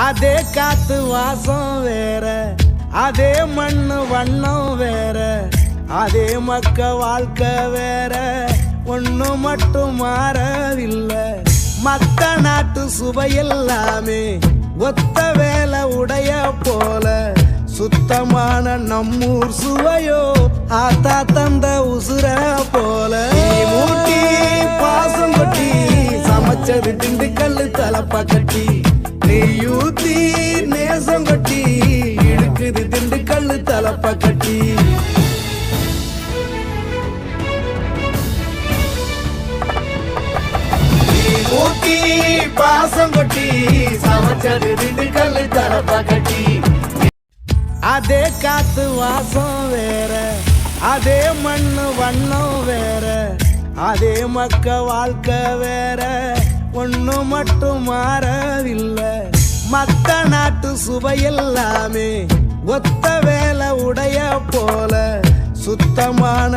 அதே காத்து வாசம் வேற, அதே மண்ணு வண்ணம் வேற, அதே மக்க வாழ்க்கை வேற, ஒண்ணு மட்டும் மாறவில்லை. மத்த நாட்டு சுவையெல்லாமே ஒத்த வேலை உடைய போல, சுத்தமான நம்மூர் சுவையோ ஆத்தா தந்த உசுர போல. மூட்டி பாசம் கொட்டி சமைச்சது திண்டுக்கல்லு தலப்பா கட்டி, நெய்யூத்தி நேசம் கொட்டி இழுக்குது திண்டுக்கல்லு தலப்பா கட்டி. ஊத்தி பாசம் கொட்டி சமைச்சது திண்டுக்கல்லு தலப்பா கட்டி. அதே காத்து வாசம் வேற, அதே மண்ணு வண்ணம் வேற, அதே மக்க வாழ்க்கை வேற, ஒண்ணு மட்டும் மாறவில்லை. மத்த நாட்டு சுவையெல்லாமே ஒத்த வேலை உடைய போல, சுத்தமான